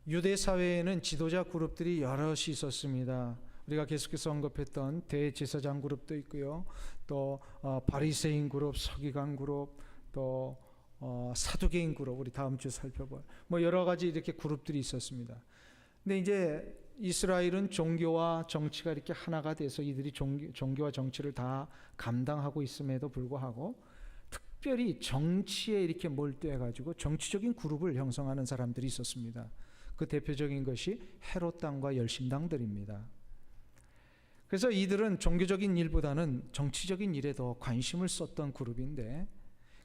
유대 사회에는 지도자 그룹들이 여럿이 있었습니다. 우리가 계속해서 언급했던 대제사장 그룹도 있고요. 또 바리새인 그룹, 서기관 그룹, 또 사두개인 그룹, 우리 다음 주에 살펴볼 여러 가지 이렇게 그룹들이 있었습니다. 근데 이제 이스라엘은 종교와 정치가 이렇게 하나가 돼서 이들이 종교와 정치를 다 감당하고 있음에도 불구하고 특별히 정치에 이렇게 몰두해가지고 정치적인 그룹을 형성하는 사람들이 있었습니다. 그 대표적인 것이 헤롯 당과 열심당들입니다. 그래서 이들은 종교적인 일보다는 정치적인 일에 더 관심을 썼던 그룹인데,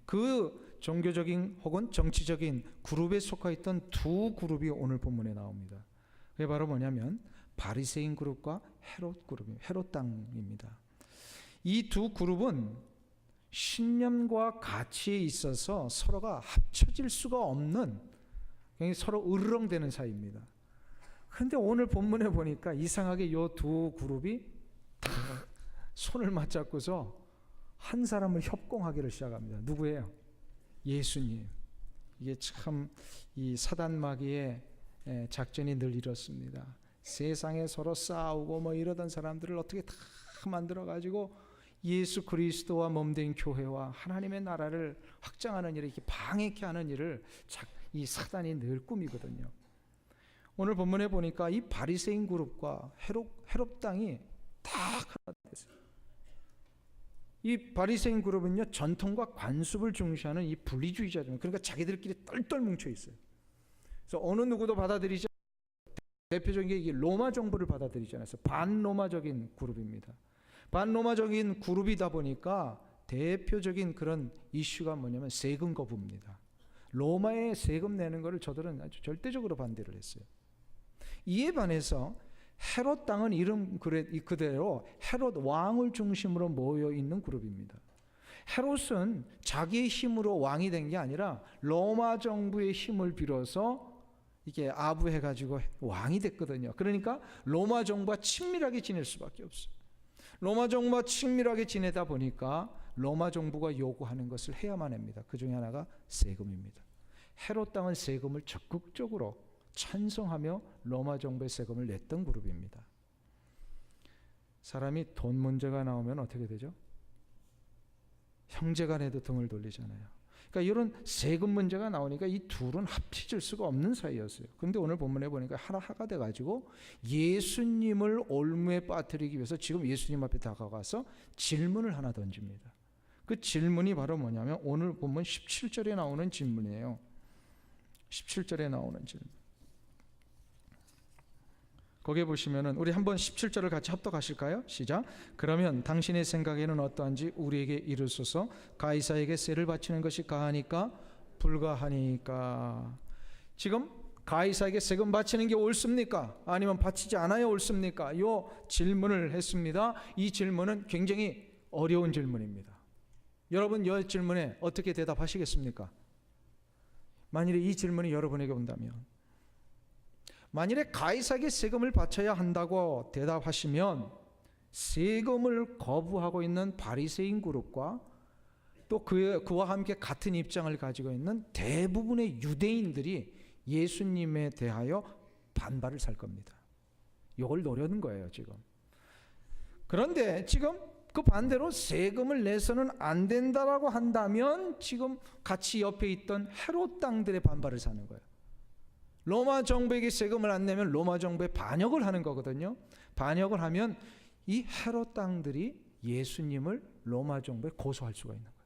그 종교적인 혹은 정치적인 그룹에 속해 있던 두 그룹이 오늘 본문에 나옵니다. 그게 바로 뭐냐면 바리새인 그룹과 헤롯 그룹입니다. 헤롯 당입니다. 이 두 그룹은 신념과 가치에 있어서 서로가 합쳐질 수가 없는, 서로 으르렁대는 사이입니다. 그런데 오늘 본문에 보니까 이상하게 이 두 그룹이 다 손을 맞잡고서 한 사람을 협공하기를 시작합니다. 누구예요? 예수님. 이게 참 이 사단 마귀의 작전이 늘 이렇습니다. 세상에 서로 싸우고 이러던 사람들을 어떻게 다 만들어 가지고 예수 그리스도와 몸된 교회와 하나님의 나라를 확장하는 일을, 이렇게 방해케 하는 일을 이 사단이 늘 꾸미거든요. 오늘 본문에 보니까 이 바리새인 그룹과 헤롯 당이 다 하나 됐어요. 이 바리새인 그룹은요, 전통과 관습을 중시하는 이 분리주의자들, 그러니까 자기들끼리 똘똘 뭉쳐 있어요. 그래서 어느 누구도 받아들이지 않아요. 대표적인 게 로마 정부를 받아들이지 않았어요. 반로마적인 그룹입니다. 반로마적인 그룹이다 보니까 대표적인 그런 이슈가 뭐냐면 세금 거부입니다. 로마에 세금 내는 것을 저들은 아주 절대적으로 반대를 했어요. 이에 반해서 헤롯 당은 이름 그대로 헤롯 왕을 중심으로 모여 있는 그룹입니다. 헤롯은 자기의 힘으로 왕이 된 게 아니라 로마 정부의 힘을 빌어서 이게 아부해가지고 왕이 됐거든요. 그러니까 로마 정부와 친밀하게 지낼 수밖에 없어요. 로마 정부와 친밀하게 지내다 보니까 로마 정부가 요구하는 것을 해야만 합니다. 그 중에 하나가 세금입니다. 헤롯 당은 세금을 적극적으로 찬성하며 로마 정부의 세금을 냈던 그룹입니다. 사람이 돈 문제가 나오면 어떻게 되죠? 형제간에도 등을 돌리잖아요. 그러니까 이런 세금 문제가 나오니까 이 둘은 합쳐질 수가 없는 사이였어요. 그런데 오늘 본문에 보니까 하나가 돼가지고 예수님을 올무에 빠뜨리기 위해서 지금 예수님 앞에 다가가서 질문을 하나 던집니다. 그 질문이 바로 뭐냐면 오늘 본문 17절에 나오는 질문이에요. 17절에 나오는 질문. 거기에 보시면은 우리 한번 17절을 같이 합독하실까요? 시작. 그러면 당신의 생각에는 어떠한지 우리에게 이르소서. 가이사에게 세를 바치는 것이 가하니까 불가하니까. 지금 가이사에게 세금 바치는 게 옳습니까? 아니면 바치지 않아야 옳습니까? 이 질문을 했습니다. 이 질문은 굉장히 어려운 질문입니다. 여러분 이 질문에 어떻게 대답하시겠습니까? 만일에 이 질문이 여러분에게 온다면, 만일에 가이사에게 세금을 바쳐야 한다고 대답하시면 세금을 거부하고 있는 바리새인 그룹과 또 그와 함께 같은 입장을 가지고 있는 대부분의 유대인들이 예수님에 대하여 반발을 살 겁니다. 이걸 노려는 거예요 지금. 그런데 지금 그 반대로 세금을 내서는 안 된다라고 한다면 지금 같이 옆에 있던 헤롯 당들의 반발을 사는 거예요. 로마 정부에게 세금을 안 내면 로마 정부에 반역을 하는 거거든요. 반역을 하면 이 헤롯 당들이 예수님을 로마 정부에 고소할 수가 있는 거예요.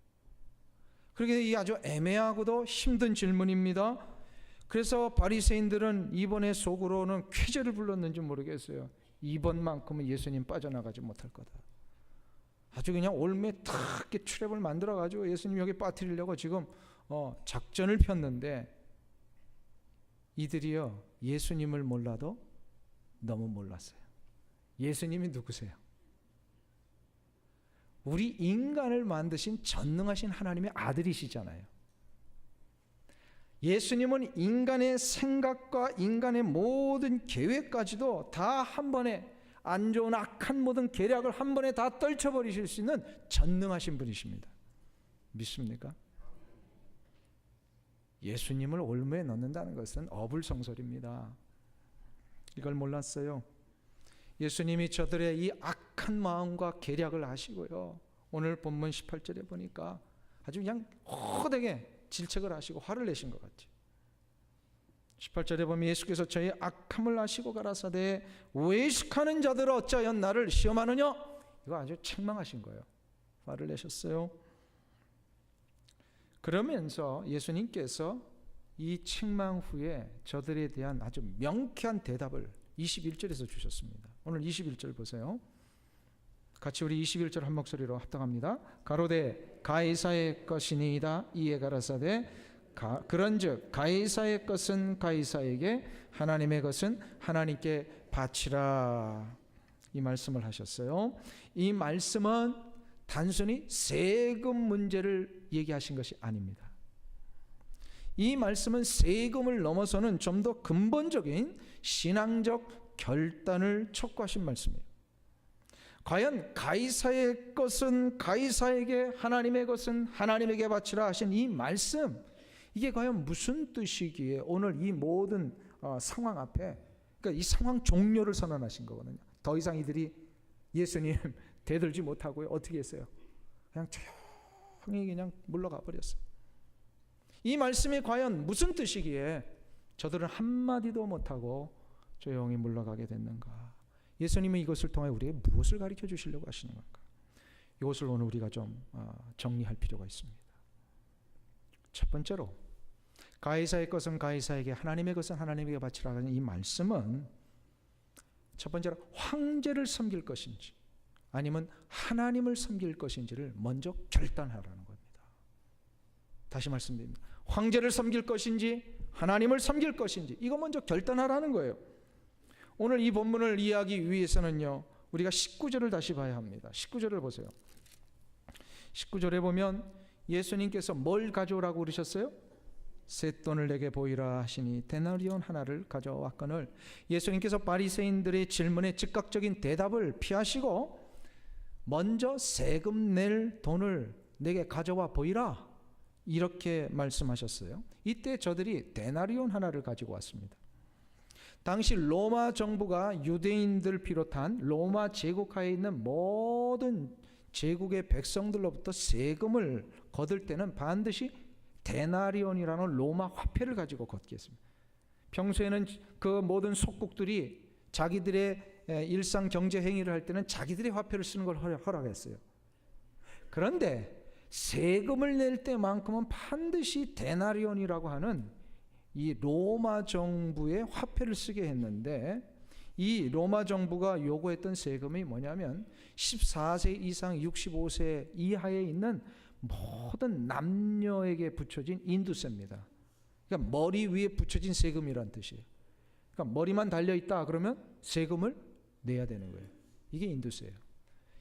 그렇게 이 아주 애매하고도 힘든 질문입니다. 그래서 바리새인들은 이번에 속으로는 쾌재를 불렀는지 모르겠어요. 이번만큼은 예수님 빠져나가지 못할 거다. 아주 그냥 올매 탁 트랩을 만들어 가지고 예수님 여기 빠뜨리려고 지금 작전을 폈는데, 이들이요 예수님을 몰라도 너무 몰랐어요. 예수님이 누구세요? 우리 인간을 만드신 전능하신 하나님의 아들이시잖아요. 예수님은 인간의 생각과 인간의 모든 계획까지도 다 한 번에, 안 좋은 악한 모든 계략을 한 번에 다 떨쳐버리실 수 있는 전능하신 분이십니다. 믿습니까? 예수님을 올무에 넣는다는 것은 어불성설입니다. 이걸 몰랐어요. 예수님이 저들의 이 악한 마음과 계략을 아시고요. 오늘 본문 18절에 보니까 아주 그냥 호되게 질책을 하시고 화를 내신 것 같아요. 18절에 보면 예수께서 저의 악함을 아시고 가라사대 외식하는 자들아 어찌하여 나를 시험하느냐? 이거 아주 책망하신 거예요. 화를 내셨어요. 그러면서 예수님께서 이 책망 후에 저들에 대한 아주 명쾌한 대답을 21절에서 주셨습니다. 오늘 21절 보세요. 같이 우리 21절 한 목소리로 합당합니다. 가로되 가이사의 것이니이다. 이에 가라사대 그런즉 가이사의 것은 가이사에게 하나님의 것은 하나님께 바치라. 이 말씀을 하셨어요. 이 말씀은 단순히 세금 문제를 얘기하신 것이 아닙니다. 이 말씀은 세금을 넘어서는 좀 더 근본적인 신앙적 결단을 촉구하신 말씀이에요. 과연 가이사의 것은 가이사에게 하나님의 것은 하나님에게 바치라 하신 이 말씀, 이게 과연 무슨 뜻이기에 오늘 이 모든 상황 앞에, 그러니까 이 상황 종료를 선언하신 거거든요. 더 이상 이들이 예수님 대들지 못하고요. 어떻게 했어요? 그냥 조용히 그냥 물러가 버렸어요. 이 말씀이 과연 무슨 뜻이기에 저들은 한마디도 못하고 조용히 물러가게 됐는가? 예수님은 이것을 통해 우리에게 무엇을 가르쳐 주시려고 하시는 건가? 이것을 오늘 우리가 좀 정리할 필요가 있습니다. 첫 번째로 가이사의 것은 가이사에게 하나님의 것은 하나님에게 바치라 하는 이 말씀은 첫 번째로 황제를 섬길 것인지 아니면 하나님을 섬길 것인지를 먼저 결단하라는 겁니다. 다시 말씀드립니다. 황제를 섬길 것인지 하나님을 섬길 것인지 이거 먼저 결단하라는 거예요. 오늘 이 본문을 이해하기 위해서는요, 우리가 19절을 다시 봐야 합니다. 19절을 보세요. 19절에 보면 예수님께서 뭘 가져오라고 그러셨어요? 셋돈을 내게 보이라 하시니 데나리온 하나를 가져왔거늘, 예수님께서 바리새인들의 질문에 즉각적인 대답을 피하시고 먼저 세금 낼 돈을 내게 가져와 보이라, 이렇게 말씀하셨어요. 이때 저들이 데나리온 하나를 가지고 왔습니다. 당시 로마 정부가 유대인들 비롯한 로마 제국하에 있는 모든 제국의 백성들로부터 세금을 거둘 때는 반드시 데나리온이라는 로마 화폐를 가지고 걷게 했습니다. 평소에는 그 모든 속국들이 자기들의 일상 경제 행위를 할 때는 자기들의 화폐를 쓰는 걸 허락했어요. 그런데 세금을 낼 때만큼은 반드시 데나리온이라고 하는 이 로마 정부의 화폐를 쓰게 했는데, 이 로마 정부가 요구했던 세금이 뭐냐면 14세 이상 65세 이하에 있는 모든 남녀에게 붙여진 인두세입니다. 그러니까 머리 위에 붙여진 세금이란 뜻이에요. 그러니까 머리만 달려있다 그러면 세금을 내야 되는 거예요. 이게 인두세예요.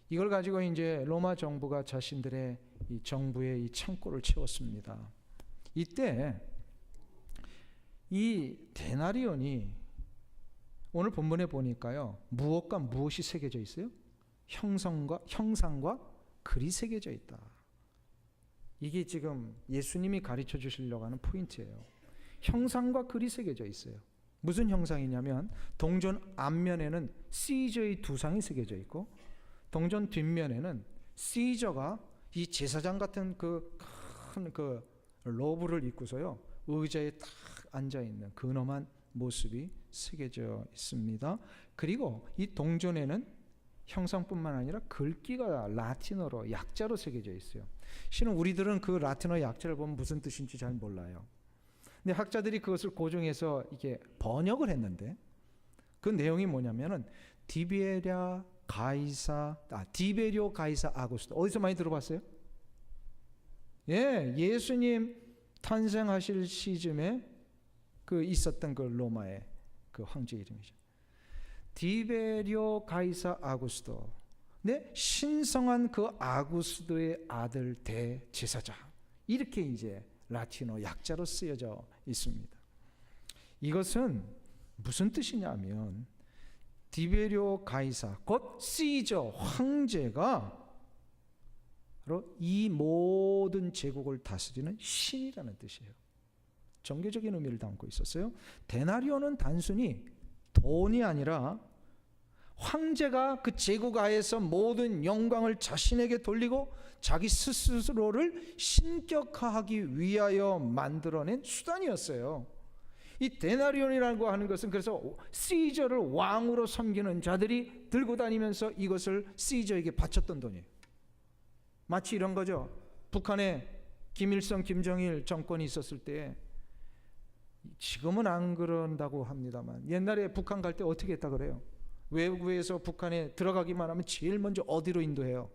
이걸 가지고 이제 로마 정부가 자신들의 이 정부의 이 창고를 채웠습니다. 이때 이 데나리온이 오늘 본문에 보니까요, 무엇과 무엇이 새겨져 있어요? 형상과 글이 새겨져 있다. 이게 지금 예수님이 가르쳐 주시려고 하는 포인트예요. 형상과 글이 새겨져 있어요. 무슨 형상이냐면 동전 앞면에는 시저의 두 상이 새겨져 있고, 동전 뒷면에는 시저가 이 제사장 같은 그 큰 그 로브를 입고서요, 의자에 딱 앉아 있는 근엄한 모습이 새겨져 있습니다. 그리고 이 동전에는 형상뿐만 아니라 글귀가 라틴어로 약자로 새겨져 있어요. 실은 우리들은 그 라틴어 약자를 보면 무슨 뜻인지 잘 몰라요. 근데 학자들이 그것을 고정해서 이게 번역을 했는데, 그 내용이 뭐냐면은 디베리오 가이사 아구스토. 어디서 많이 들어봤어요? 예, 예수님 탄생하실 시점에 그 있었던 그 로마의 그 황제 이름이죠. 디베리오 가이사 아구스토. 네, 신성한 그 아구스토의 아들 대제사장. 이렇게 이제 라틴어 약자로 쓰여져 있습니다. 이것은 무슨 뜻이냐면 디베리오 가이사, 곧 시저 황제가 바로 이 모든 제국을 다스리는 신이라는 뜻이에요. 종교적인 의미를 담고 있었어요. 데나리온은 단순히 돈이 아니라 황제가 그 제국 하에서 모든 영광을 자신에게 돌리고 자기 스스로를 신격화하기 위하여 만들어낸 수단이었어요. 이 데나리온이라고 하는 것은 그래서 시저를 왕으로 섬기는 자들이 들고 다니면서 이것을 시저에게 바쳤던 돈이에요. 마치 이런 거죠. 북한에 김일성, 김정일 정권이 있었을 때, 지금은 안 그런다고 합니다만 옛날에 북한 갈 때 어떻게 했다 그래요? 외부에서 북한에 들어가기만 하면 제일 먼저 어디로 인도해요?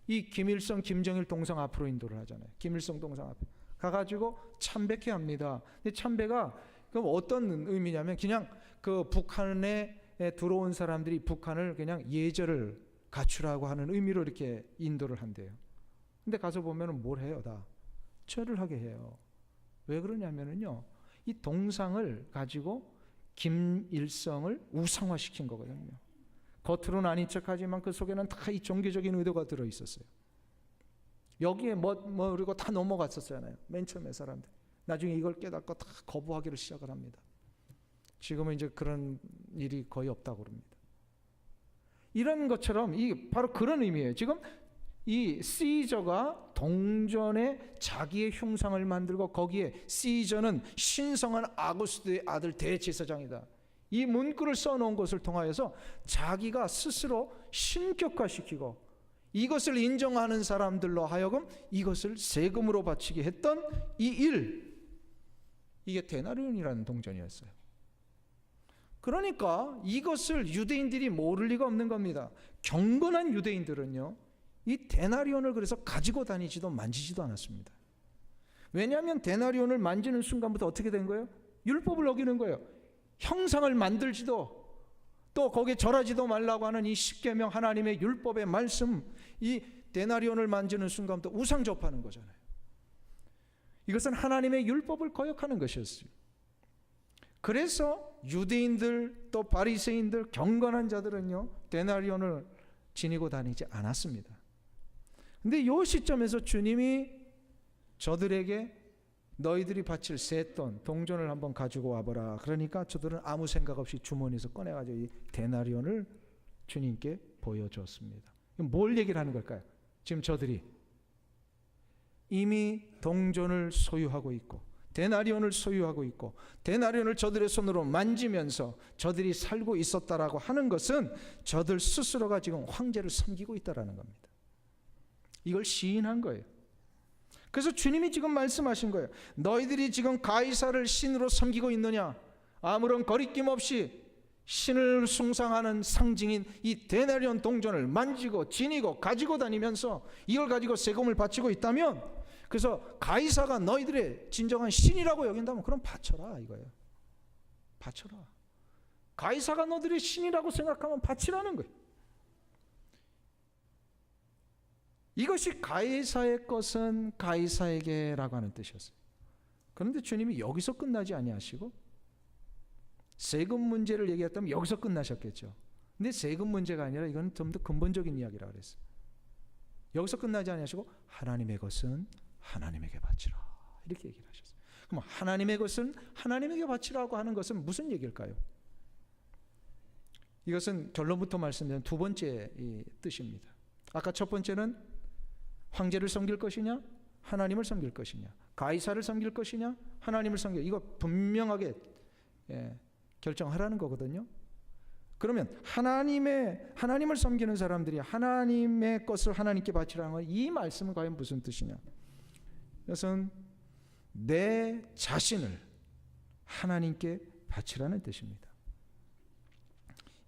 이 김일성, 김정일 동상 앞으로 인도를 하잖아요. 김일성 동상 앞에 가가지고 참배케 합니다. 근데 참배가 그럼 어떤 의미냐면 그냥 그 북한에 들어온 사람들이 북한을 그냥 예절을 갖추라고 하는 의미로 이렇게 인도를 한대요. 근데 가서 보면은 뭘 해요? 다 절을 하게 해요. 왜 그러냐면은요, 이 동상을 가지고 김일성을 우상화시킨 거거든요. 겉으로는 아닌 척하지만 그 속에는 다 이 종교적인 의도가 들어 있었어요. 여기에 그리고 다 넘어갔었잖아요. 맨 처음에 사람들. 나중에 이걸 깨닫고 다 거부하기를 시작을 합니다. 지금은 이제 그런 일이 거의 없다고 그럽니다. 이런 것처럼 이 바로 그런 의미예요. 지금 이 시저가 동전에 자기의 흉상을 만들고 거기에 시저는 신성한 아구스트의 아들 대제사장이다. 이 문구를 써놓은 것을 통하여서 자기가 스스로 신격화시키고 이것을 인정하는 사람들로 하여금 이것을 세금으로 바치게 했던 이 일, 이게 데나리온이라는 동전이었어요. 그러니까 이것을 유대인들이 모를 리가 없는 겁니다. 경건한 유대인들은요, 이 데나리온을 그래서 가지고 다니지도 만지지도 않았습니다. 왜냐하면 데나리온을 만지는 순간부터 어떻게 된 거예요? 율법을 어기는 거예요. 형상을 만들지도 또 거기에 절하지도 말라고 하는 이 십계명, 하나님의 율법의 말씀, 이 데나리온을 만지는 순간부터 우상 접하는 거잖아요. 이것은 하나님의 율법을 거역하는 것이었어요. 그래서 유대인들 또 바리새인들 경건한 자들은요, 데나리온을 지니고 다니지 않았습니다. 근데 이 시점에서 주님이 저들에게 너희들이 바칠 셋돈 동전을 한번 가지고 와보라. 그러니까 저들은 아무 생각 없이 주머니에서 꺼내가지고 이 데나리온을 주님께 보여줬습니다. 뭘 얘기를 하는 걸까요? 지금 저들이 이미 동전을 소유하고 있고 데나리온을 소유하고 있고 데나리온을 저들의 손으로 만지면서 저들이 살고 있었다라고 하는 것은 저들 스스로가 지금 황제를 섬기고 있다라는 겁니다. 이걸 시인한 거예요. 그래서 주님이 지금 말씀하신 거예요. 너희들이 지금 가이사를 신으로 섬기고 있느냐? 아무런 거리낌 없이 신을 숭상하는 상징인 이 데나리온 동전을 만지고 지니고 가지고 다니면서 이걸 가지고 세금을 바치고 있다면, 그래서 가이사가 너희들의 진정한 신이라고 여긴다면 그럼 바쳐라 이거예요. 바쳐라. 가이사가 너희들의 신이라고 생각하면 바치라는 거예요. 이것이 가이사의 것은 가이사에게라고 하는 뜻이었어요. 그런데 주님이 여기서 끝나지 아니하시고 세금 문제를 얘기했다면 여기서 끝나셨겠죠. 근데 세금 문제가 아니라 이건 좀 더 근본적인 이야기라고 그랬어요. 여기서 끝나지 아니하시고 하나님의 것은 하나님에게 바치라 이렇게 얘기를 하셨어요. 그럼 하나님의 것은 하나님에게 바치라고 하는 것은 무슨 얘기일까요? 이것은 결론부터 말씀드린 두 번째 이 뜻입니다. 아까 첫 번째는 황제를 섬길 것이냐 하나님을 섬길 것이냐, 가이사를 섬길 것이냐 하나님을 섬길, 이거 분명하게 결정하라는 거거든요. 그러면 하나님을 섬기는 사람들이 하나님의 것을 하나님께 바치라는 건 이 말씀은 과연 무슨 뜻이냐? 이것은 내 자신을 하나님께 바치라는 뜻입니다.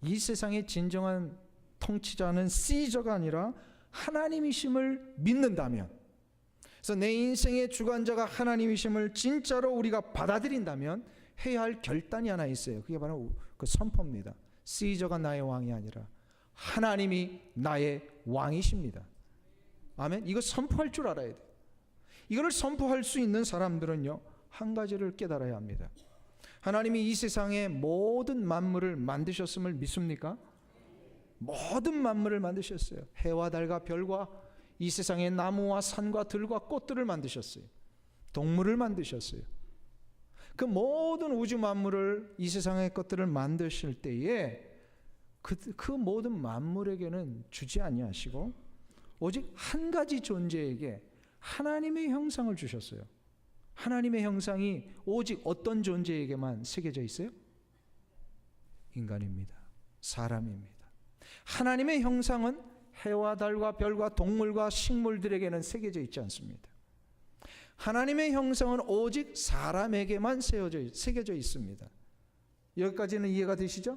이 세상의 진정한 통치자는 시저가 아니라 하나님이심을 믿는다면, 그래서 내 인생의 주관자가 하나님이심을 진짜로 우리가 받아들인다면 해야 할 결단이 하나 있어요. 그게 바로 그 선포입니다. 시저가 나의 왕이 아니라 하나님이 나의 왕이십니다. 아멘. 이거 선포할 줄 알아야 돼요. 이거를 선포할 수 있는 사람들은요, 한 가지를 깨달아야 합니다. 하나님이 이 세상의 모든 만물을 만드셨음을 믿습니까? 모든 만물을 만드셨어요. 해와 달과 별과 이 세상의 나무와 산과 들과 꽃들을 만드셨어요. 동물을 만드셨어요. 그 모든 우주 만물을, 이 세상의 것들을 만드실 때에 그 모든 만물에게는 주지 아니하시고 오직 한 가지 존재에게 하나님의 형상을 주셨어요. 하나님의 형상이 오직 어떤 존재에게만 새겨져 있어요? 인간입니다. 사람입니다. 하나님의 형상은 해와 달과 별과 동물과 식물들에게는 새겨져 있지 않습니다. 하나님의 형상은 오직 사람에게만 새겨져 있습니다. 여기까지는 이해가 되시죠?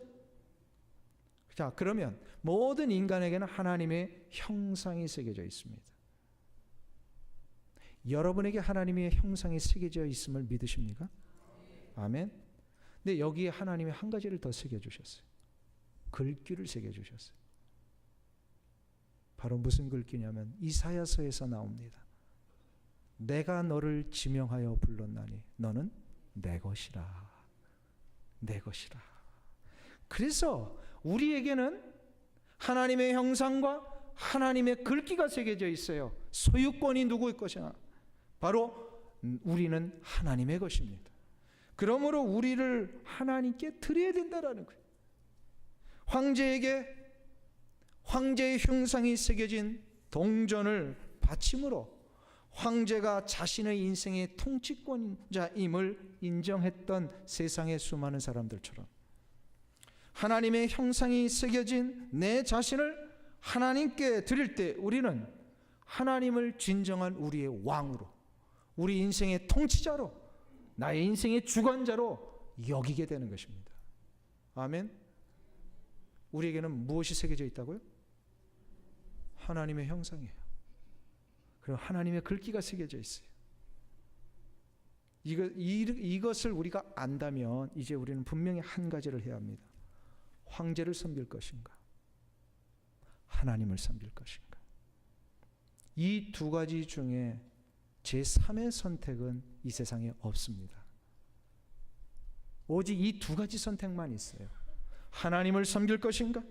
자, 그러면 모든 인간에게는 하나님의 형상이 새겨져 있습니다. 여러분에게 하나님의 형상이 새겨져 있음을 믿으십니까? 아멘. 근데 여기에 하나님이 한 가지를 더 새겨주셨어요. 글귀를 새겨주셨어요. 바로 무슨 글귀냐면 이사야서에서 나옵니다. 내가 너를 지명하여 불렀나니 너는 내 것이라. 내 것이라. 그래서 우리에게는 하나님의 형상과 하나님의 글귀가 새겨져 있어요. 소유권이 누구의 것이냐? 바로 우리는 하나님의 것입니다. 그러므로 우리를 하나님께 드려야 된다라는 거예요. 황제에게 황제의 형상이 새겨진 동전을 바침으로 황제가 자신의 인생의 통치권자임을 인정했던 세상의 수많은 사람들처럼 하나님의 형상이 새겨진 내 자신을 하나님께 드릴 때 우리는 하나님을 진정한 우리의 왕으로, 우리 인생의 통치자로, 나의 인생의 주관자로 여기게 되는 것입니다. 아멘. 우리에게는 무엇이 새겨져 있다고요? 하나님의 형상이에요. 그리고 하나님의 글귀가 새겨져 있어요. 이것을 우리가 안다면 이제 우리는 분명히 한 가지를 해야 합니다. 황제를 섬길 것인가? 하나님을 섬길 것인가? 이 두 가지 중에 제3의 선택은 이 세상에 없습니다. 오직 이 두 가지 선택만 있어요. 하나님을 섬길 것인가?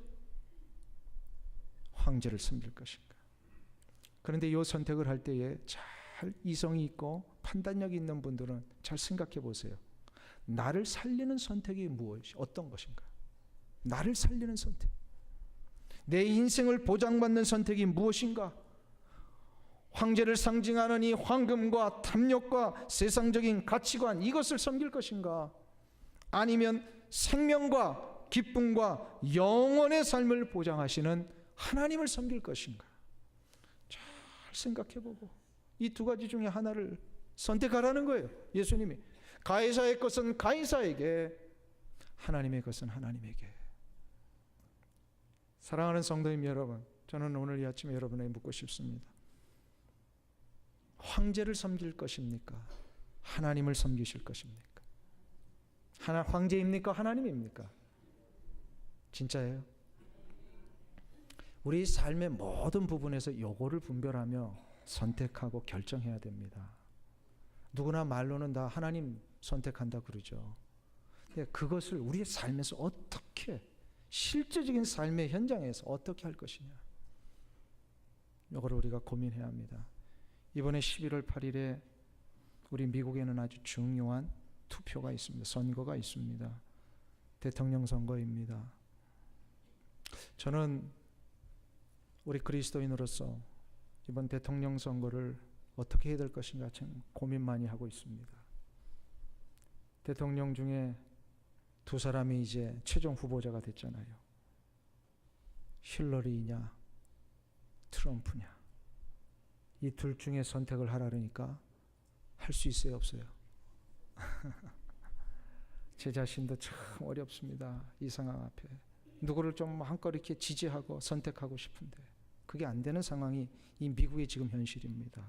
황제를 섬길 것인가? 그런데 이 선택을 할 때에 잘 이성이 있고 판단력이 있는 분들은 잘 생각해 보세요. 나를 살리는 선택이 무엇이 어떤 것인가? 나를 살리는 선택. 내 인생을 보장받는 선택이 무엇인가? 황제를 상징하는 이 황금과 탐욕과 세상적인 가치관, 이것을 섬길 것인가? 아니면 생명과 기쁨과 영원의 삶을 보장하시는 하나님을 섬길 것인가? 잘 생각해보고 이 두 가지 중에 하나를 선택하라는 거예요. 예수님이 가이사의 것은 가이사에게, 하나님의 것은 하나님에게. 사랑하는 성도님 여러분, 저는 오늘 이 아침에 여러분에게 묻고 싶습니다. 황제를 섬길 것입니까? 하나님을 섬기실 것입니까? 황제입니까? 하나님입니까? 진짜예요? 우리 삶의 모든 부분에서 요거를 분별하며 선택하고 결정해야 됩니다. 누구나 말로는 다 하나님 선택한다 그러죠. 근데 그것을 우리의 삶에서 어떻게, 실제적인 삶의 현장에서 어떻게 할 것이냐, 이걸 우리가 고민해야 합니다. 이번에 11월 8일에 우리 미국에는 아주 중요한 투표가 있습니다. 선거가 있습니다. 대통령 선거입니다. 저는 우리 그리스도인으로서 이번 대통령 선거를 어떻게 해야 될 것인가 참 고민 많이 하고 있습니다. 대통령 중에 두 사람이 이제 최종 후보자가 됐잖아요. 힐러리냐 트럼프냐. 이 둘 중에 선택을 하라니까 할 수 있어요, 없어요? 제 자신도 참 어렵습니다. 이 상황 앞에 누구를 좀 한껏 이렇게 지지하고 선택하고 싶은데 그게 안 되는 상황이 이 미국의 지금 현실입니다.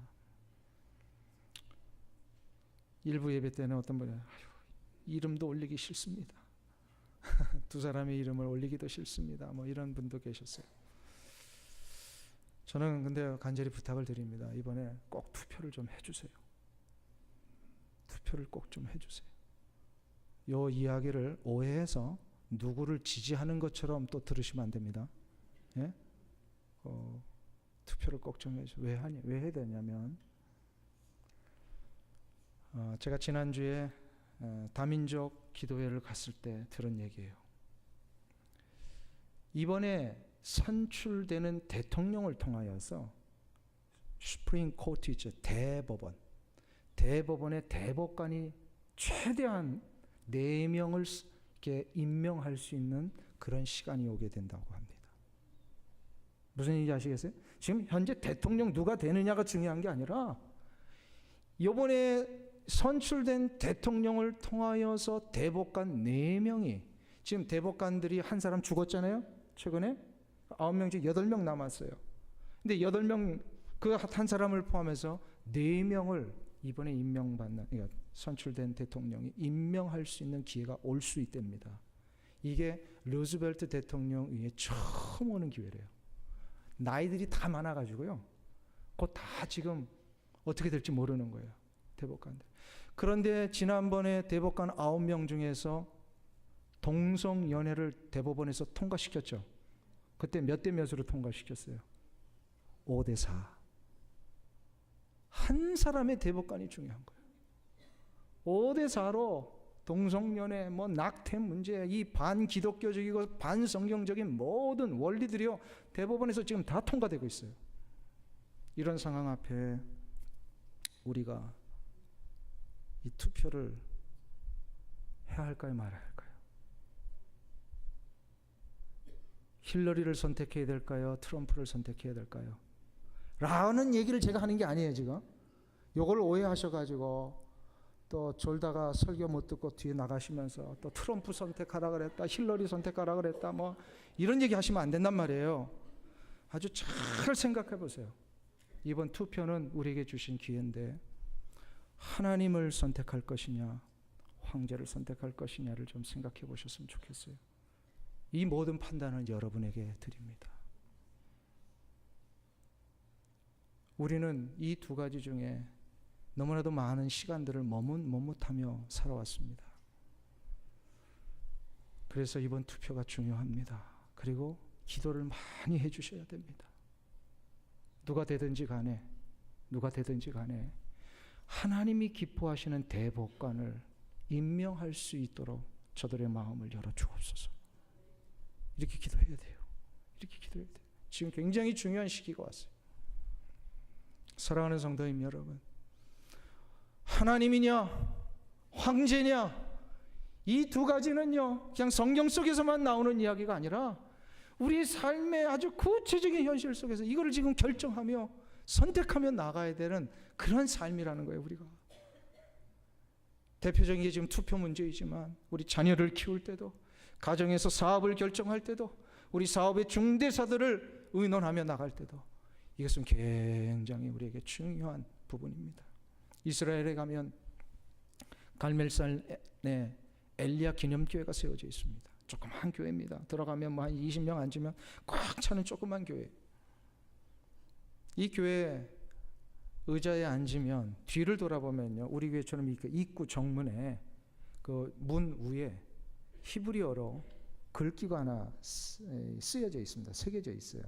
일부 예배 때는 어떤 분이 이름도 올리기 싫습니다. 두 사람의 이름을 올리기도 싫습니다. 뭐 이런 분도 계셨어요. 저는 근데 간절히 부탁을 드립니다. 이번에 꼭 투표를 좀 해주세요. 투표를 꼭 좀 해주세요. 요 이야기를 오해해서 누구를 지지하는 것처럼 또 들으시면 안 됩니다. 예? 투표를 꼭 좀 해주세요. 왜 해야 되냐면 제가 지난주에 다민족 기도회를 갔을 때 들은 얘기예요. 이번에 선출되는 대통령을 통하여서 슈프림 코트이죠. 대법원의 대법관이 최대한 4명을 이렇게 임명할 수 있는 그런 시간이 오게 된다고 합니다. 무슨 얘기인지 아시겠어요? 지금 현재 대통령 누가 되느냐가 중요한 게 아니라 이번에 선출된 대통령을 통하여서 대법관 4명이, 지금 대법관들이 한 사람 죽었잖아요. 최근에 9명 중 8명 남았어요. 근데 8명 그 한 사람을 포함해서 4명을 이번에 임명받는, 그러니까 선출된 대통령이 임명할 수 있는 기회가 올 수 있답니다. 이게 루즈벨트 대통령 위에 처음 오는 기회래요. 나이들이 다 많아가지고요. 그거 다 지금 어떻게 될지 모르는 거예요. 대법관들. 그런데 지난번에 대법관 9명 중에서 동성연애를 대법원에서 통과시켰죠. 그때 몇 대 몇으로 통과시켰어요? 5대 4. 한 사람의 대법관이 중요한 거예요. 5대 4로 동성연애, 낙태 문제, 이 반기독교적이고 반성경적인 모든 원리들이요, 대법원에서 지금 다 통과되고 있어요. 이런 상황 앞에 우리가 이 투표를 해야 할까요, 말아야 할까요? 힐러리를 선택해야 될까요? 트럼프를 선택해야 될까요? 라는 얘기를 제가 하는 게 아니에요, 지금. 요걸 오해하셔가지고 또 졸다가 설교 못 듣고 뒤에 나가시면서 또 트럼프 선택하라 그랬다, 힐러리 선택하라 그랬다, 이런 얘기 하시면 안 된단 말이에요. 아주 잘 생각해 보세요. 이번 투표는 우리에게 주신 기회인데 하나님을 선택할 것이냐, 황제를 선택할 것이냐를 좀 생각해 보셨으면 좋겠어요. 이 모든 판단은 여러분에게 드립니다. 우리는 이 두 가지 중에 너무나도 많은 시간들을 머뭇하며 살아왔습니다. 그래서 이번 투표가 중요합니다. 그리고 기도를 많이 해주셔야 됩니다. 누가 되든지 간에 하나님이 기뻐하시는 대법관을 임명할 수 있도록 저들의 마음을 열어주옵소서. 이렇게 기도해야 돼요. 지금 굉장히 중요한 시기가 왔어요. 사랑하는 성도님 여러분, 하나님이냐 황제냐, 이 두 가지는요 그냥 성경 속에서만 나오는 이야기가 아니라 우리 삶의 아주 구체적인 현실 속에서 이거를 지금 결정하며 선택하며 나가야 되는 그런 삶이라는 거예요. 우리가 대표적인 게 지금 투표 문제이지만 우리 자녀를 키울 때도, 가정에서 사업을 결정할 때도, 우리 사업의 중대사들을 의논하며 나갈 때도 이것은 굉장히 우리에게 중요한 부분입니다. 이스라엘에 가면 갈멜산에 엘리야 기념교회가 세워져 있습니다. 조그만 교회입니다. 들어가면 한 20명 앉으면 꽉 차는 조그만 교회. 이 교회 의자에 앉으면 뒤를 돌아보면요, 우리 교회처럼 입구 정문에 그 문 위에 히브리어로 글귀가 하나 쓰여져 있습니다. 새겨져 있어요.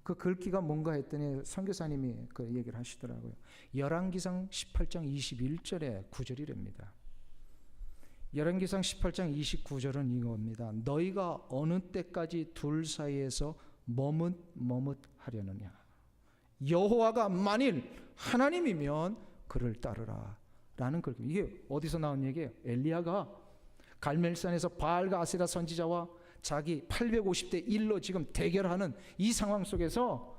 그 글귀가 뭔가 했더니 선교사님이 그 얘기를 하시더라고요. 열왕기상 18장 21절의 구절이랍니다. 열왕기상 18장 29절은 이겁니다. 너희가 어느 때까지 둘 사이에서 머뭇하려느냐. 여호와가 만일 하나님이면 그를 따르라. 라는 글귀. 이게 어디서 나온 얘기예요? 엘리야가 갈멜산에서 바알과 아세라 선지자와 자기 850대 1로 지금 대결하는 이 상황 속에서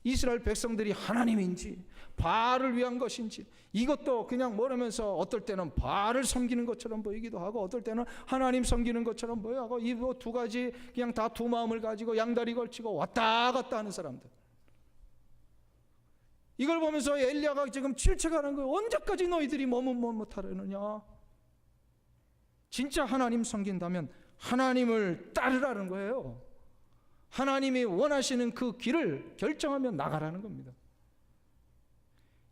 이스라엘 백성들이 하나님인지 바알을 위한 것인지, 이것도 그냥 모르면서 어떨 때는 바알을 섬기는 것처럼 보이기도 하고 어떨 때는 하나님 섬기는 것처럼 보여하고, 이 두 가지 그냥 다 두 마음을 가지고 양다리 걸치고 왔다 갔다 하는 사람들. 이걸 보면서 엘리야가 지금 질책하는 거예요. 언제까지 너희들이 머뭇하려느냐. 진짜 하나님 섬긴다면 하나님을 따르라는 거예요. 하나님이 원하시는 그 길을 결정하며 나가라는 겁니다.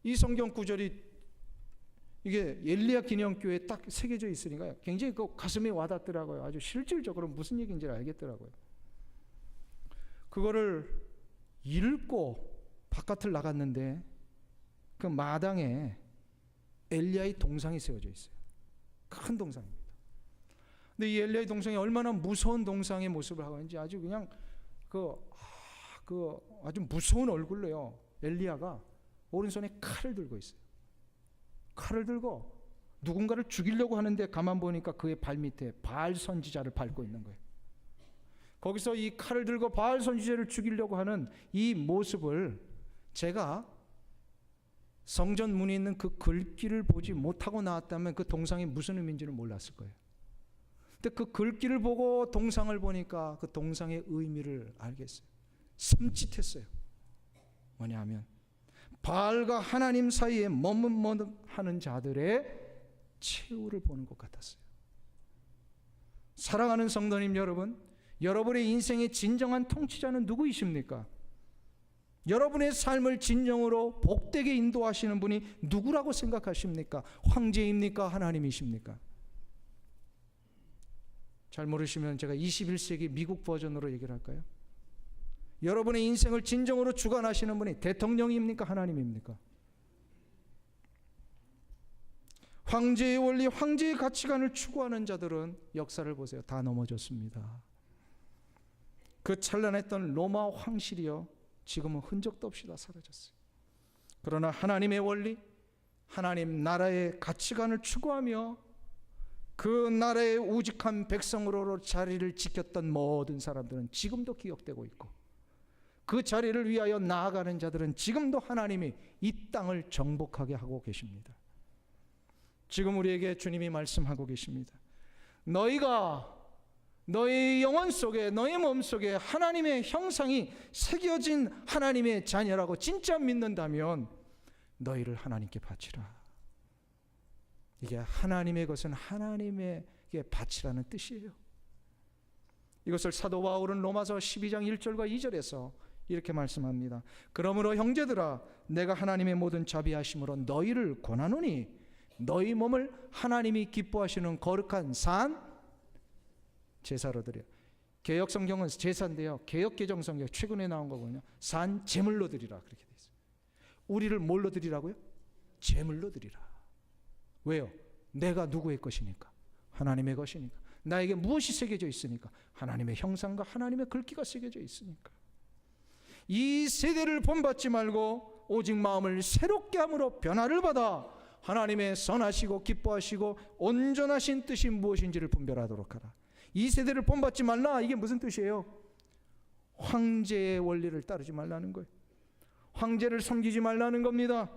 이 성경 구절이 이게 엘리야 기념교회에 딱 새겨져 있으니까 굉장히 그 가슴에 와닿더라고요. 아주 실질적으로 무슨 얘기인지 알겠더라고요. 그거를 읽고 바깥을 나갔는데 그 마당에 엘리야의 동상이 세워져 있어요. 큰 동상입니다. 근데 이 엘리야의 동상이 얼마나 무서운 동상의 모습을 하고 있는지 아주 그냥 아주 무서운 얼굴로요. 엘리야가 오른손에 칼을 들고 있어요. 칼을 들고 누군가를 죽이려고 하는데 가만 보니까 그의 발밑에 바알 선지자를 밟고 있는 거예요. 거기서 이 칼을 들고 바알 선지자를 죽이려고 하는 이 모습을 제가 성전 문에 있는 그 글귀를 보지 못하고 나왔다면 그 동상이 무슨 의미인지는 몰랐을 거예요. 근데 그 글귀를 보고 동상을 보니까 그 동상의 의미를 알겠어요. 섬찟했어요. 뭐냐 하면 바알과 하나님 사이에 머뭇머뭇하는 자들의 최후를 보는 것 같았어요. 사랑하는 성도님 여러분, 여러분의 인생의 진정한 통치자는 누구이십니까? 여러분의 삶을 진정으로 복되게 인도하시는 분이 누구라고 생각하십니까? 황제입니까? 하나님이십니까? 잘 모르시면 제가 21세기 미국 버전으로 얘기를 할까요? 여러분의 인생을 진정으로 주관하시는 분이 대통령입니까? 하나님입니까? 황제의 원리, 황제의 가치관을 추구하는 자들은 역사를 보세요. 다 넘어졌습니다. 그 찬란했던 로마 황실이요, 지금은 흔적도 없이 다 사라졌어요. 그러나 하나님의 원리, 하나님 나라의 가치관을 추구하며 그 나라의 우직한 백성으로 자리를 지켰던 모든 사람들은 지금도 기억되고 있고, 그 자리를 위하여 나아가는 자들은 지금도 하나님이 이 땅을 정복하게 하고 계십니다. 지금 우리에게 주님이 말씀하고 계십니다. 너희가 너희 영혼 속에, 너희 몸 속에 하나님의 형상이 새겨진 하나님의 자녀라고 진짜 믿는다면 너희를 하나님께 바치라. 이게 하나님의 것은 하나님에게 바치라는 뜻이에요. 이것을 사도 바울은 로마서 12장 1절과 2절에서 이렇게 말씀합니다. 그러므로 형제들아, 내가 하나님의 모든 자비하심으로 너희를 권하노니 너희 몸을 하나님이 기뻐하시는 거룩한 산 제사로 드려. 개역 성경은 제사인데요, 개역 개정 성경 최근에 나온 거 보면 산 제물로 드리라 그렇게 돼 있어요. 우리를 뭘로 드리라고요? 제물로 드리라. 왜요? 내가 누구의 것이니까? 하나님의 것이니까. 나에게 무엇이 새겨져 있으니까? 하나님의 형상과 하나님의 글귀가 새겨져 있으니까. 이 세대를 본받지 말고 오직 마음을 새롭게 함으로 변화를 받아 하나님의 선하시고 기뻐하시고 온전하신 뜻이 무엇인지를 분별하도록 하라. 이 세대를 본받지 말라. 이게 무슨 뜻이에요? 황제의 원리를 따르지 말라는 거예요. 황제를 섬기지 말라는 겁니다.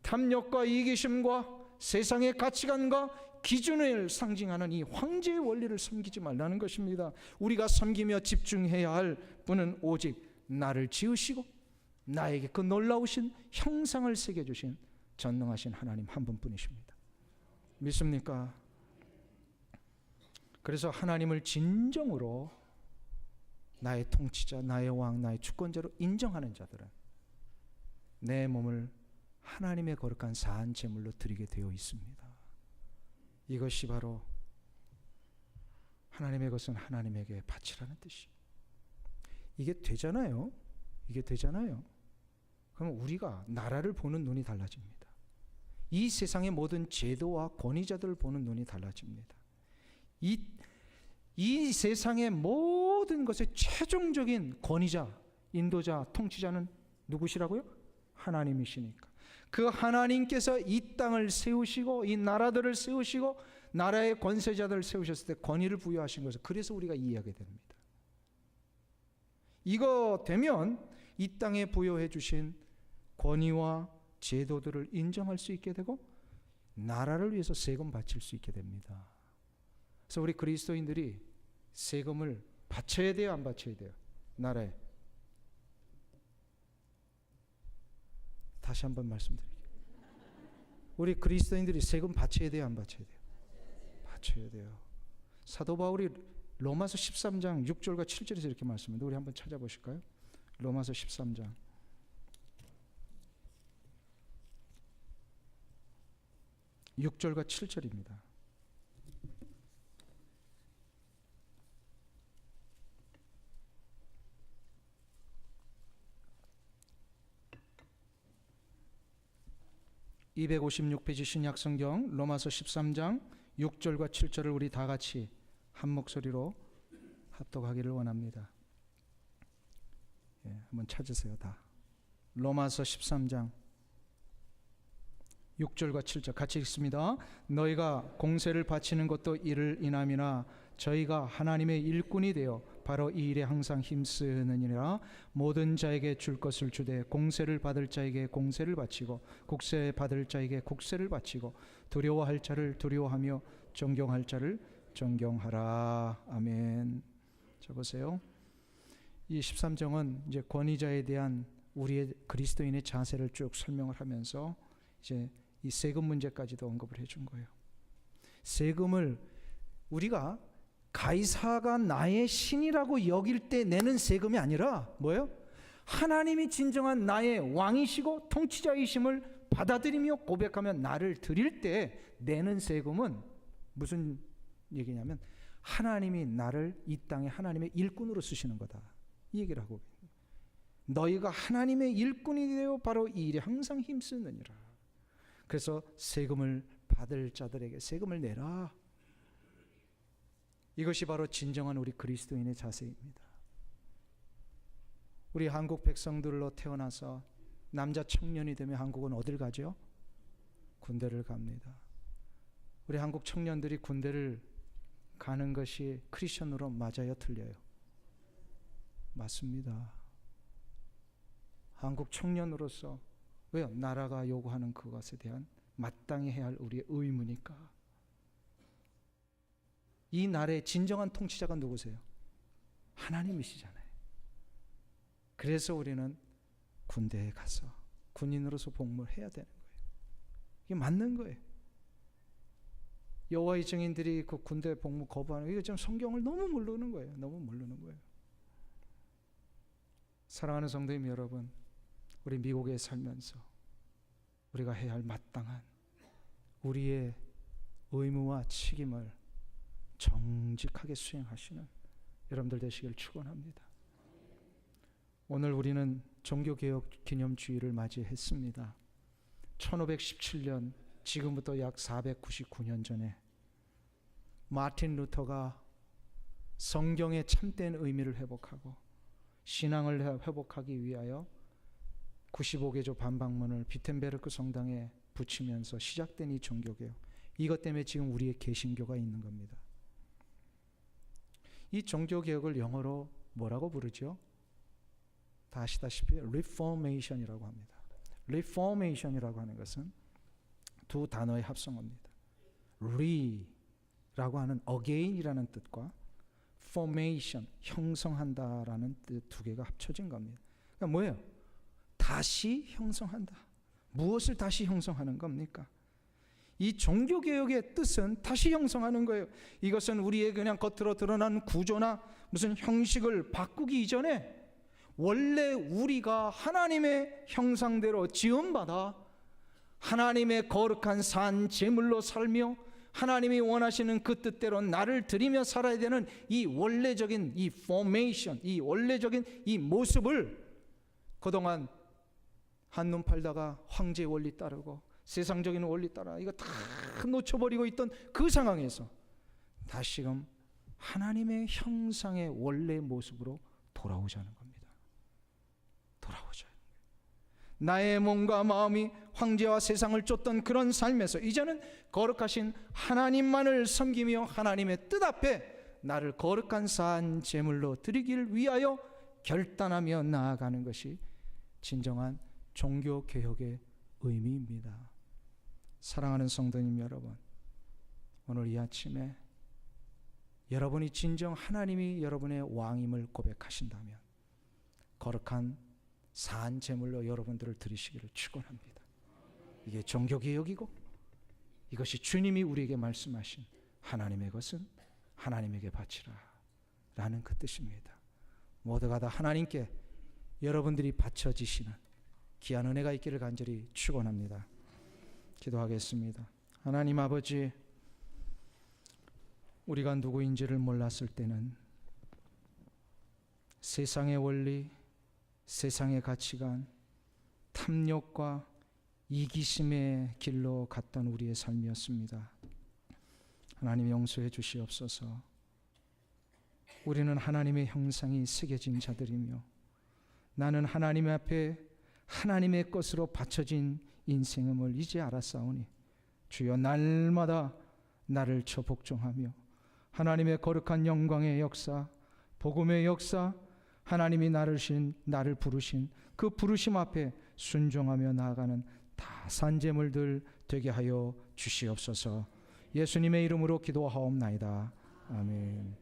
탐욕과 이기심과 세상의 가치관과 기준을 상징하는 이 황제의 원리를 섬기지 말라는 것입니다. 우리가 섬기며 집중해야 할 분은 오직 나를 지으시고 나에게 그 놀라우신 형상을 새겨주신 전능하신 하나님 한 분뿐이십니다. 믿습니까? 그래서 하나님을 진정으로 나의 통치자, 나의 왕, 나의 주권자로 인정하는 자들은 내 몸을 하나님의 거룩한 산 제물로 드리게 되어 있습니다. 이것이 바로 하나님의 것은 하나님에게 바치라는 뜻이에요. 이게 되잖아요. 이게 되잖아요. 그럼 우리가 나라를 보는 눈이 달라집니다. 이 세상의 모든 제도와 권위자들을 보는 눈이 달라집니다. 이 세상의 모든 것의 최종적인 권위자, 인도자, 통치자는 누구시라고요? 하나님이시니까. 그 하나님께서 이 땅을 세우시고 이 나라들을 세우시고 나라의 권세자들을 세우셨을 때 권위를 부여하신 것을, 그래서 우리가 이해하게 됩니다. 이거 되면 이 땅에 부여해 주신 권위와 제도들을 인정할 수 있게 되고 나라를 위해서 세금 바칠 수 있게 됩니다. 그래서 우리 그리스도인들이 세금을 바쳐야 돼요, 안 바쳐야 돼요? 나라에. 다시 한번 말씀드릴게요. 우리 그리스도인들이 세금 바쳐야 돼요, 안 바쳐야 돼요? 바쳐야 돼요. 사도 바울이 로마서 13장 6절과 7절에서 이렇게 말씀합니다. 우리 한번 찾아보실까요? 로마서 13장 6절과 7절입니다. (256페이지) 신약성경 로마서 13장 6절과 7절을 우리 다 같이 한 목소리로 합독하기를 원합니다. 한번 찾으세요. 다. 로마서 13장 6절과 7절 같이 읽습니다. 너희가 공세를 바치는 것도 이를 인함이나 저희가 하나님의 일꾼이 되어 바로 이 일에 항상 힘쓰느니라. 모든 자에게 줄 것을 주되 공세를 받을 자에게 공세를 바치고 국세 받을 자에게 국세를 바치고 두려워할 자를 두려워하며 존경할 자를 존경하라. 아멘. 자 보세요. 이 13장은 이제 권위자에 대한 우리의 그리스도인의 자세를 쭉 설명을 하면서 이제 이 세금 문제까지도 언급을 해준 거예요. 세금을 우리가 가이사가 나의 신이라고 여길 때 내는 세금이 아니라 뭐예요? 하나님이 진정한 나의 왕이시고 통치자이심을 받아들이며 고백하며 나를 드릴 때 내는 세금은 무슨 얘기냐면 하나님이 나를 이 땅에 하나님의 일꾼으로 쓰시는 거다, 이 얘기를 하고, 너희가 하나님의 일꾼이 되어 바로 이 일에 항상 힘쓰느니라. 그래서 세금을 받을 자들에게 세금을 내라. 이것이 바로 진정한 우리 그리스도인의 자세입니다. 우리 한국 백성들로 태어나서 남자 청년이 되면 한국은 어딜 가죠? 군대를 갑니다. 우리 한국 청년들이 군대를 가는 것이 크리스천으로 맞아요, 틀려요? 맞습니다. 한국 청년으로서 왜요? 나라가 요구하는 그것에 대한 마땅히 해야 할 우리의 의무니까. 이 나라의 진정한 통치자가 누구세요? 하나님이시잖아요. 그래서 우리는 군대에 가서 군인으로서 복무를 해야 되는 거예요. 이게 맞는 거예요. 여호와의 증인들이 그 군대 복무 거부하는 이거 좀 성경을 너무 모르는 거예요. 너무 모르는 거예요. 사랑하는 성도님 여러분, 우리 미국에 살면서 우리가 해야 할 마땅한 우리의 의무와 책임을 정직하게 수행하시는 여러분들 되시길 축원합니다. 오늘 우리는 종교개혁 기념주의를 맞이했습니다. 1517년, 지금부터 약 499년 전에 마틴 루터가 성경의 참된 의미를 회복하고 신앙을 회복하기 위하여 95개조 반박문을 비텐베르크 성당에 붙이면서 시작된 이 종교개혁, 이것 때문에 지금 우리의 개신교가 있는 겁니다. 이 종교개혁을 영어로 뭐라고 부르죠? 다 아시다시피 Reformation이라고 합니다. Reformation이라고 하는 것은 두 단어의 합성어입니다. Re라고 하는 again이라는 뜻과 formation, 형성한다라는 뜻 두 개가 합쳐진 겁니다. 그러니까 뭐예요? 다시 형성한다. 무엇을 다시 형성하는 겁니까? 이 종교개혁의 뜻은 다시 형성하는 거예요. 이것은 우리의 그냥 겉으로 드러난 구조나 무슨 형식을 바꾸기 이전에 원래 우리가 하나님의 형상대로 지음받아 하나님의 거룩한 산 제물로 살며 하나님이 원하시는 그 뜻대로 나를 드리며 살아야 되는 이 원래적인 이 포메이션, 이 원래적인 이 모습을 그동안 한눈 팔다가 황제의 원리 따르고 세상적인 원리 따라 이거 다 놓쳐버리고 있던 그 상황에서 다시금 하나님의 형상의 원래 모습으로 돌아오자는 겁니다. 돌아오자. 나의 몸과 마음이 황제와 세상을 쫓던 그런 삶에서 이제는 거룩하신 하나님만을 섬기며 하나님의 뜻 앞에 나를 거룩한 산 제물로 드리기를 위하여 결단하며 나아가는 것이 진정한 종교개혁의 의미입니다. 사랑하는 성도님 여러분, 오늘 이 아침에 여러분이 진정 하나님이 여러분의 왕임을 고백하신다면 거룩한 산 제물로 여러분들을 드리시기를 축원합니다. 이게 종교개혁이고 이것이 주님이 우리에게 말씀하신 하나님의 것은 하나님에게 바치라 라는 그 뜻입니다. 모두가 다 하나님께 여러분들이 바쳐지시는 귀한 은혜가 있기를 간절히 축원합니다. 기도하겠습니다. 하나님 아버지, 우리가 누구인지를 몰랐을 때는 세상의 원리, 세상의 가치관, 탐욕과 이기심의 길로 갔던 우리의 삶이었습니다. 하나님 용서해 주시옵소서. 우리는 하나님의 형상이 새겨진 자들이며 나는 하나님 앞에 하나님의 것으로 바쳐진 인생임을 이제 알았사오니 주여 날마다 나를 저복종하며 하나님의 거룩한 영광의 역사, 복음의 역사, 하나님이 나를 부르신 그 부르심 앞에 순종하며 나아가는 다 산재물들 되게 하여 주시옵소서. 예수님의 이름으로 기도하옵나이다. 아멘.